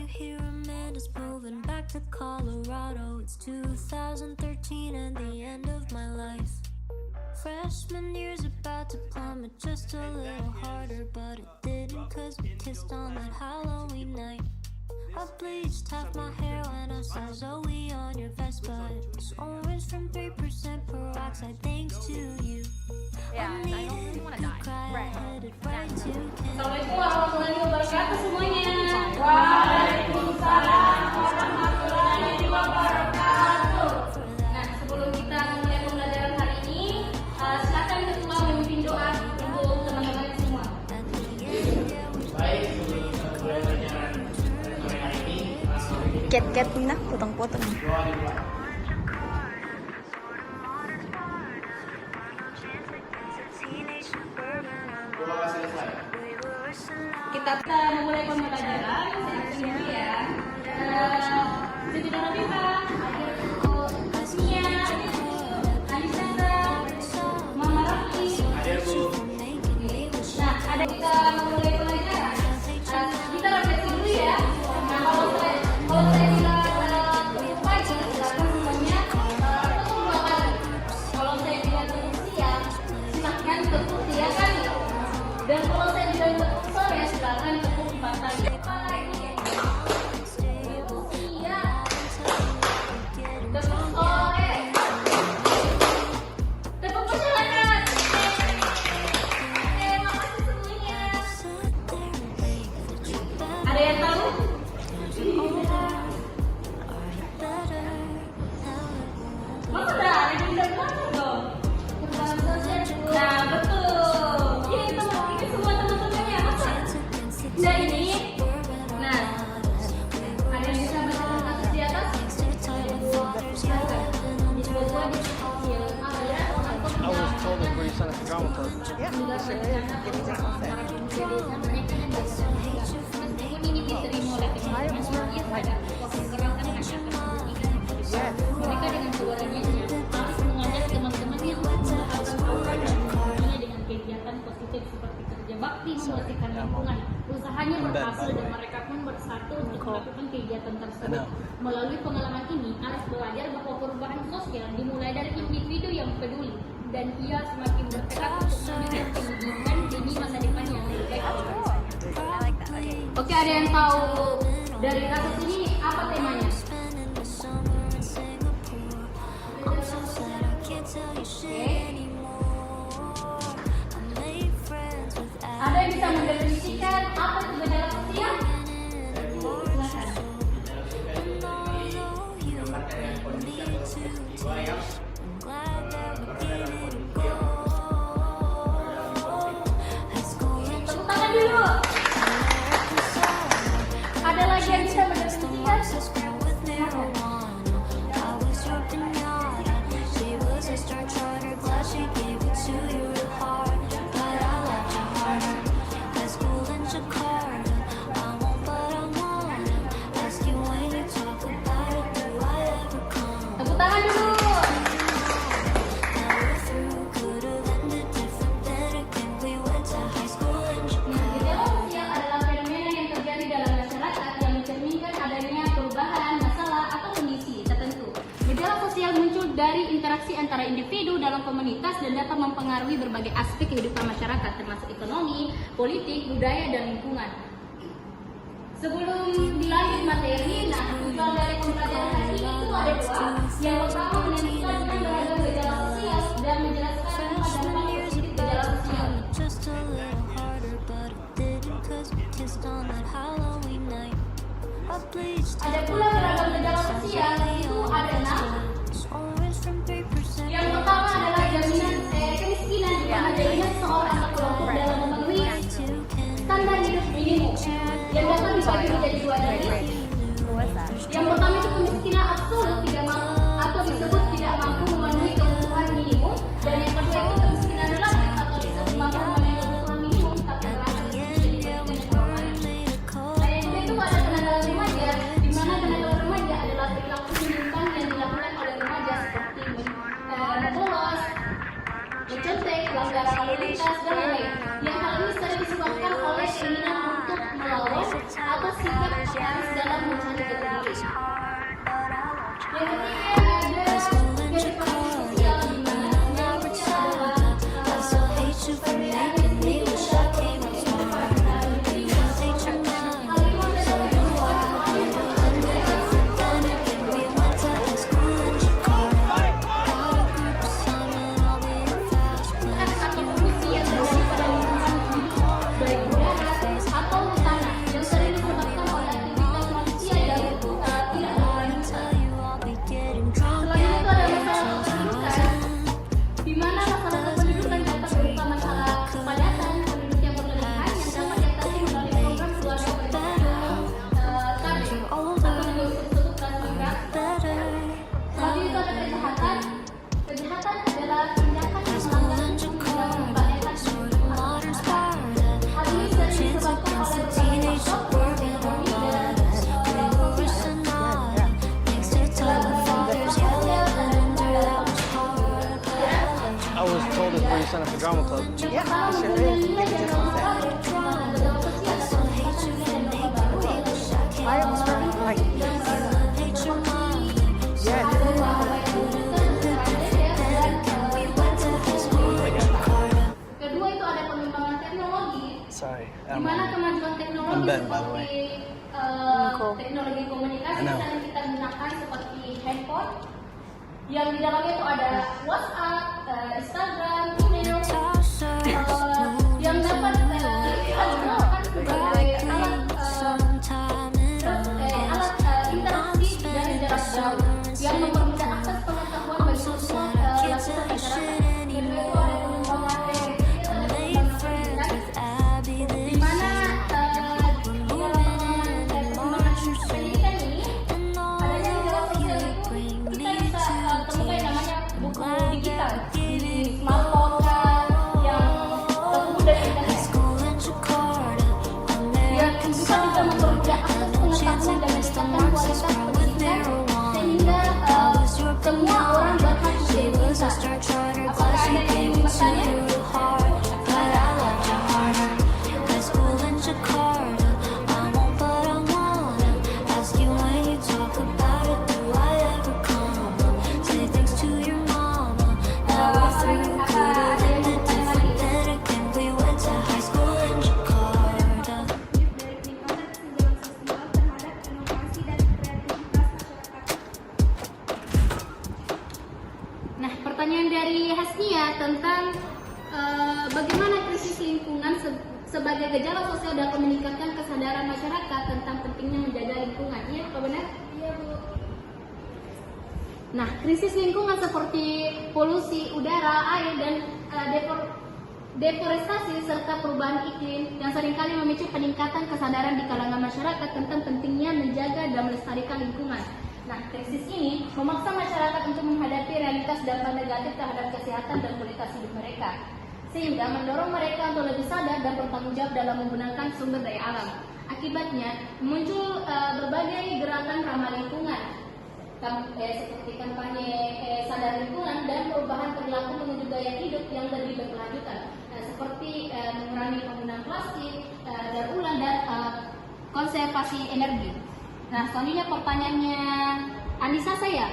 hear Amanda's moving back to Colorado. It's 2013 and the end of my life. Freshman year's about to plummet just a little harder, but it didn't, cause we kissed on that Halloween night. I bleached half my hair when I saw Zoe on your Vespa. It was orange from 3% peroxide, thanks to you. Yeah, I don't really want to die. Right. Assalamualaikum warahmatullahi wabarakatuh semuanya. Waalaikumsalam warahmatullahi wabarakatuh. Nah, sebelum kita mulai pembelajaran hari ini, silakan ketua memimpin doa untuk teman-teman semua. Baik, sebelum kita mulai pelajaran sore hari ini, Ket nah, potong-potong. doa dimulai. Doa selesai. Kita memulai pembelajaran dulu ya. Siti Nurhaliza, Asmia, Alisandra, Mama Rafi. Hadir, Bu. Nah, ada kita memulai pelajaran. Kita refleksi dulu ya. Nah, kalau saya bilang tunggu pagi, silakan semuanya tepuk 2 kali. Kalau saya bilang tepuk siang, silakan tepuk 3 kali. Dan kalau saya bilang tepuk sore, silakan tepuk 4 kali. Tepuk siang, tepuk sore, tepuk masyarakat. Terima kasih semuanya. Ada yang tahu? Masa dah, ada yang bisa belajar dong. Nah, betul. Ini semua teman-temannya. Masa? Nah, ini. Nah, ada yang bisa baca kasus di atas? I was told to bring some drama club. Meskipun ini diterima oleh teman-teman semuanya pada waktu sekarang kan mereka dengan suaranya harus mengajak teman-teman yang melakukan programnya dengan kegiatan positif seperti kerja bakti, membersihkan lingkungan. Usahanya berhasil dan mereka pun bersatu untuk melakukan kegiatan tersebut. Melalui pengalaman ini, Alex belajar bahwa perubahan sosial dimulai dari individu yang peduli dan ia semakin bertekad untuk memberikan pendidikan demi masa depan yang lebih baik. Oke, ada yang tahu dari kasus ini apa temanya? Ada yang bisa mendefinisikan apa itu gejala sosial? Silakan. Menggambarkan dengan kondisi atau jiwa yang berada dalam kondisi yang Tepuk tangan dulu. Ada lagi yang bisa mendefinisikan? Tepuk tangan dulu. Gejala sosial adalah fenomena yang terjadi dalam masyarakat yang mencerminkan adanya perubahan, masalah, atau kondisi tertentu. Gejala sosial muncul dari interaksi antara individu dalam komunitas dan dapat mempengaruhi berbagai aspek kehidupan masyarakat, termasuk ekonomi, politik, budaya, dan lingkungan. Sebelum dilanjut materi, nah tujuan dari pembelajaran hari ini itu ada 2. Yang pertama menentukan tentang beragam gejala sosial dan menjelaskan tentang dampak positif gejala sosial. Just a little harder, but it didn't, cause we kissed on that Halloween night. I bleached Ada pula beragam gejala sosial, itu ada 6. orange from 3%. Yang pertama adalah kemiskinan, di mana jaminan seorang atau kelompok dalam memenuhi standar hidup minimum yang dapat dibagi menjadi 2 jenis. Yang pertama itu kemiskinan absolut, tidak mampu atau disebut tidak mampu memenuhi kebutuhan minimum, dan yang kedua itu kemiskinan relatif atau disebut mampu memenuhi kebutuhan minimum tapi merasa menjadi kemiskinan yang normal. Nah, yang kedua itu ada kenakalan remaja, di mana kenakalan remaja adalah perilaku menyimpang yang dilakukan oleh remaja seperti membolos, mencontek, pelanggaran lalu lintas, dan lain-lain. Yang hal ini sering disebabkan oleh keinginan untuk melawan atau sikap keras dalam hard, but I loved you. Yang ketiga ada kehidupan sosial di mana Never told you, I still hate you for making me wish I came up smarter. Because hate your kind, so you are different than again. We went to high school in Jakarta. Got a group assignment, I'll be your fast friend. atau polusi yang terjadi pada lingkungan hidup, baik udara atau tanah yang sering disebabkan oleh aktivitas manusia yang tidak berkelanjutan. Tell you I'll be getting drunk Selain itu at ada masalah pendidikan, di mana masalah pendidikan dapat berupa masalah kepadatan penduduk yang berlebihan yang dapat diatasi melalui program keluarga berencana TABE atau juga disebut transmigran. Selain itu ada kejahatan. Kejahatan adalah tindakan yang melanggar hukum dan membahayakan hidup modern masyarakat. Sparta. Hal ini sering disebabkan oleh berbagai Teenage faktor ekonomi dan sosial. Next to telefathers yelling under that was hard. I was told to bring son at the drama club. Yeah, sure is. Give it just one sec. I was like, yes. Kedua itu ada pengembangan teknologi, Sorry. di mana kemajuan teknologi I'm Ben, by the seperti teknologi komunikasi I know. yang kita gunakan seperti handphone, yang di dalamnya itu ada WhatsApp, Instagram, email, yang dapat kita gunakan sebagai alat interaksi dari jarak jauh yang mempermudah akses pengetahuan bagi semua lapisan masyarakat. Kedua itu ada pengembangan di mana dalam pengembangan pendidikan ini adanya di dalam sosial itu kita bisa temukan yang namanya buku digital di smartphone yang terhubung dari internet. Yang bisa juga mempermudah akses pengetahuan dan meningkatkan kualitas pendidikan sehingga semua orang berhak menjadi pintar. Apakah Anda ingin bertanya? Nah, pertanyaan dari Hasnia tentang bagaimana krisis lingkungan sebagai gejala sosial dapat meningkatkan kesadaran masyarakat tentang pentingnya menjaga lingkungan. Iya, apa benar? Iya, Bu. Nah, krisis lingkungan seperti polusi udara, air, dan deforestasi serta perubahan iklim yang seringkali memicu peningkatan kesadaran di kalangan masyarakat tentang pentingnya menjaga dan melestarikan lingkungan. Nah, krisis ini memaksa masyarakat untuk menghadapi realitas dampak negatif terhadap kesehatan dan kualitas hidup mereka, sehingga mendorong mereka untuk lebih sadar dan bertanggung jawab dalam menggunakan sumber daya alam. Akibatnya, muncul berbagai gerakan ramah lingkungan, seperti kampanye sadar lingkungan dan perubahan perilaku menuju gaya hidup yang lebih berkelanjutan, seperti mengurangi penggunaan plastik, daur ulang, dan konservasi energi. Nah, selanjutnya pertanyaannya Anissa saya.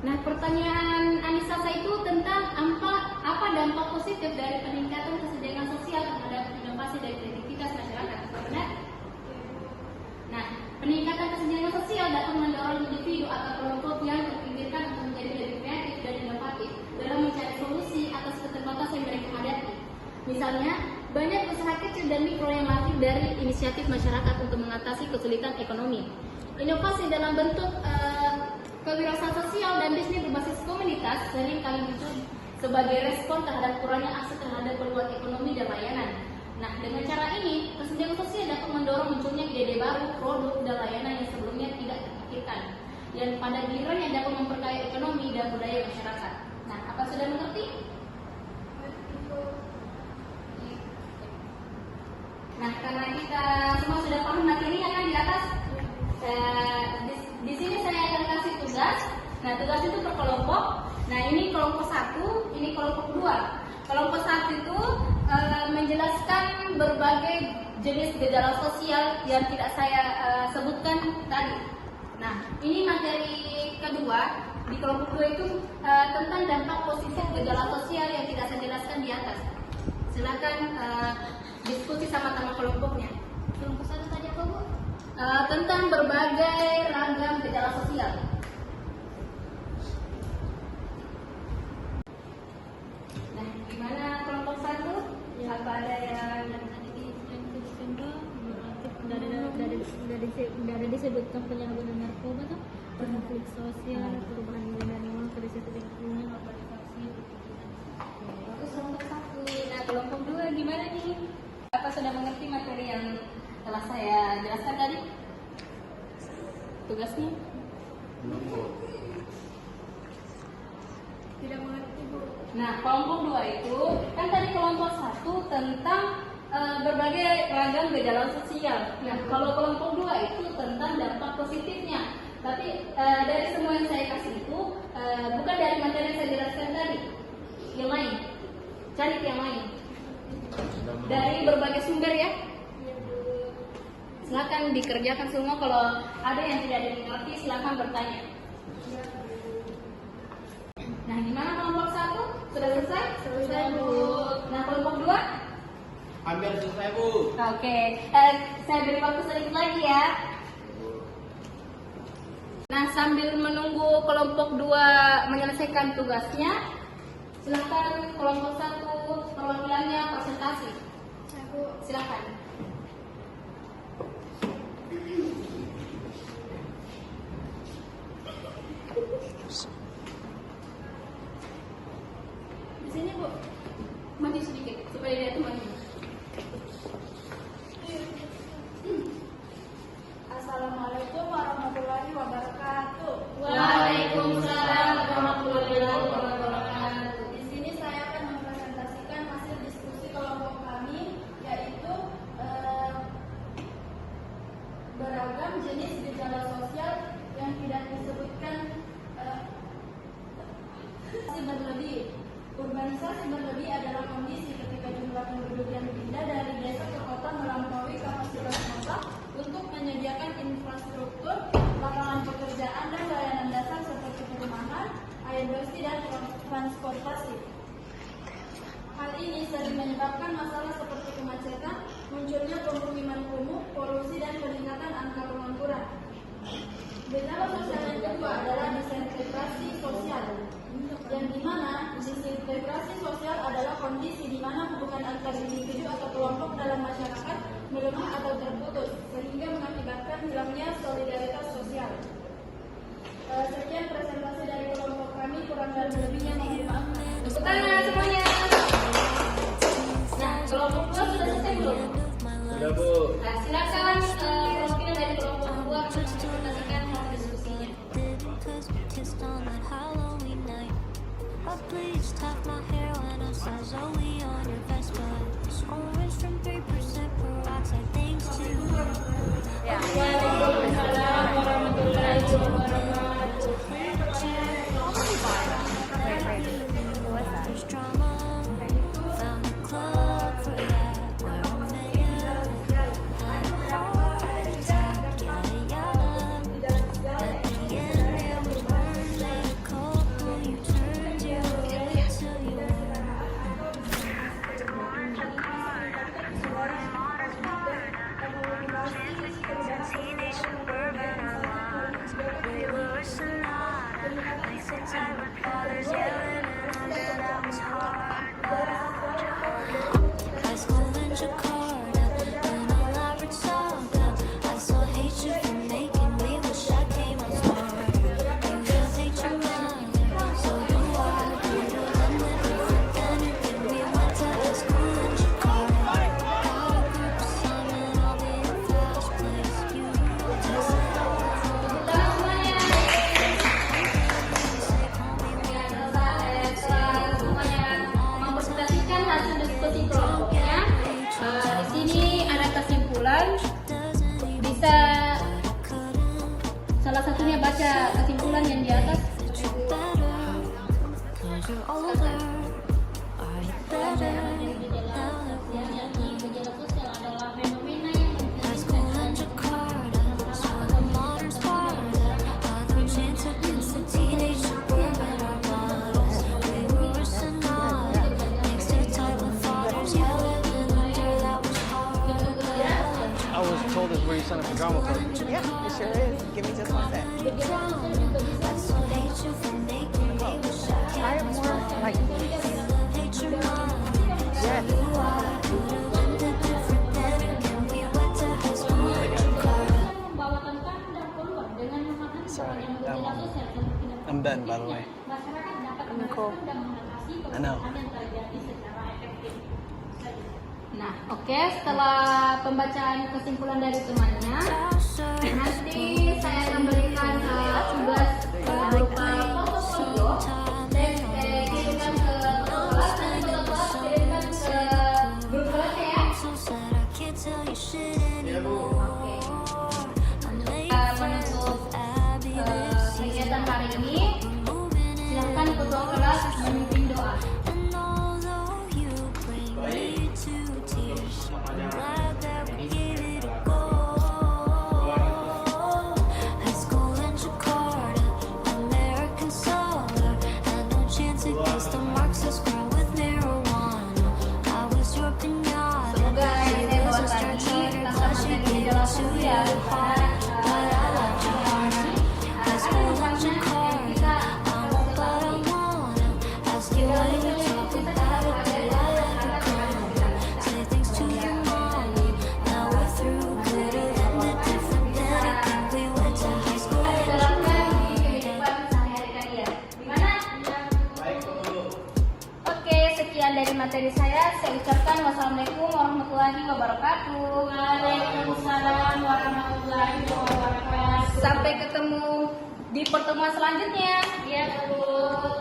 Nah, pertanyaan Anissa saya itu tentang apa dampak positif dari peningkatan kesejahteraan sosial terhadap inovasi dan kreativitas masyarakat. Benar? Nah, peningkatan kesejahteraan sosial dapat mendorong individu atau kelompok yang terpikirkan untuk menjadi lebih kreatif dan inovatif dalam mencari solusi atas keterbatasan yang mereka hadapi. Misalnya, banyak usaha kecil dan mikro yang lahir dari inisiatif masyarakat untuk mengatasi kesulitan ekonomi. Inovasi dalam bentuk kewirausahaan sosial dan bisnis berbasis komunitas sering kali muncul sebagai respon terhadap kurangnya akses terhadap peluang ekonomi dan layanan. Nah, dengan cara ini, kesenjangan sosial dapat mendorong munculnya ide baru, produk, dan layanan yang sebelumnya tidak terpikirkan, yang pada gilirannya dapat memperkaya ekonomi dan budaya masyarakat. Nah, apa sudah mengerti? Nah, karena kita semua sudah paham materinya kan di atas, di sini saya akan kasih tugas. Nah, tugas itu per kelompok. Nah, ini kelompok kelompok 1, ini kelompok 2. Kelompok 1 itu menjelaskan berbagai jenis gejala sosial yang tidak saya sebutkan tadi. Nah, ini materi kedua di kelompok 2 itu tentang dampak positif gejala sosial yang tidak saya jelaskan di atas. Silakan diskusi sama teman kelompoknya. Kelompok 1 tadi apa, Bu? Tentang berbagai ragam gejala sosial. Nah, gimana kelompok 1? Apa ada yang tadi disebutkan dari disebutkan penyalahgunaan narkoba tuh konflik sosial, perubahan nilai norma, krisis lingkungan, urbanisasi. Bagus kelompok 1. Nah, kelompok 2 gimana nih? Apa sudah mengerti materi yang telah saya jelaskan tadi? Tugasnya? Tidak mengerti, Bu. Nah, kelompok 2 itu kan tadi kelompok 1 tentang berbagai ragam gejala sosial. Nah, kalau kelompok 2 itu tentang dampak positifnya. Tapi dari semua yang saya kasih itu bukan dari materi yang saya jelaskan tadi. Yang lain. Cari yang lain. Dari berbagai sumber ya. Silakan dikerjakan semua. Kalau ada yang tidak dimengerti silakan bertanya. Nah, gimana kelompok 1? Sudah selesai? Selesai, Bu. Nah, kelompok 2? Hampir selesai, Bu. Oke, saya beri waktu sedikit lagi ya. Nah, sambil menunggu kelompok 2 menyelesaikan tugasnya, silakan kelompok 1 perwakilannya presentasi. Silakan. Di sini, Bu. Maju sedikit supaya dia tuh maju. Assalamualaikum warahmatullahi wabarakatuh. Waalaikumsalam warahmatullahi wabarakatuh. Di sini saya akan mempresentasikan hasil diskusi kelompok kami, yaitu beragam jenis gejala sosial yang tidak disebutkan berlebih. Urbanisasi berlebih adalah kondisi ketika jumlah penduduk yang pindah dari desa ke kota melampaui kapasitas kota untuk menyediakan infrastruktur, lapangan pekerjaan dan layanan dasar seperti perumahan, air bersih dan transportasi. Hal ini sering menyebabkan masalah seperti kemacetan, munculnya pemukiman kumuh, polusi dan peningkatan angka pengangguran. Gejala sosial yang kedua adalah disintegrasi sosial, yang dimana disintegrasi sosial adalah kondisi di mana hubungan antar individu atau kelompok dalam masyarakat melemah atau terputus, sehingga mengakibatkan hilangnya solidaritas sosial. Sekian presentasi dari kelompok kami, kurang dan lebihnya mohon maaf. Tepuk tangan semuanya. Nah, kelompok 2 sudah selesai belum? Sudah, Bu. Nah, silakan perwakilan dari kelompok 2 presentasikan hasil diskusinya. Cause we kissed on that Halloween night. I bleached half my hair when I saw Zoe on your Vespa. Orange from 3% peroxide, thanks to you. Waalaikumsalam warahmatullahi wabarakatuh. There's drama. Found a club for that where we met. Had a heart attack, yada yada. At the end it was one that couple you turned your way to your teenage suburban lines. We were a sonata, like the type of fathers yelling, and that was hard. High school in Jakarta, in a elaborate saga. I saw hatred for making me wish I came out smarter. You just hate your mother, so do I. But I'm different than you, and we went to high school in Jakarta. Got a group assignment, I'll be a fast place. You just say Mempresentasikan hasil diskusi kelompoknya. Di sini ada kesimpulan. Bisa salah satunya baca kesimpulan yang di atas. as you're older? Are you better now that we're younger? Gejala sosial adalah fenomena yang High school in Jakarta, sort of modern Sparta. Other chance against the teenage suburban armadas. We were worse than not, thanks to tight with fathers. Yeah, living under that was hard. I was told it's where you sign up for drama club. Yeah, it sure is. Give me just one sec. I so hate you for making me wish I Try it more like this. hate your mom. Yes. membawakan kandang keluar dengan memahami bahwa gejala sosial seperti I'm Ben, by the way. masyarakat dapat Nicole. merasakan dan mengatasi I know. perubahan yang terjadi secara efektif. Nah, oke, setelah pembacaan kesimpulan dari temannya, nanti saya akan berikan tugas berupa foto-foto dan kirimkan ke kelas, nanti ke kelas kirimkan ke grup kelas ya. Menutup kegiatan hari ini, silakan ketua kelas memimpin doa. And although you bring me to tears, I'm glad that we gave it a go. High school in Jakarta, American soda, had no chance against the Marxist girl with marijuana. I was your pinata, Semoga she yang saya was bawa a star tadi charter tentang cause she materi gave gejala it to you sosial hard. But I loved you harder. High school in Jakarta, I won't but I wanna ask you why you talk about it, do I let it go? Say things to your mommy, now we're through. Could've ended different than I think we went to high school in terapkan di kehidupan sehari-hari kalian. Gimana? Oke, sekian dari materi saya. Saya ucapkan wassalamualaikum warahmatullahi wabarakatuh. Waalaikumsalam warahmatullahi wabarakatuh. Sampai ketemu di pertemuan selanjutnya. Ya, Bu.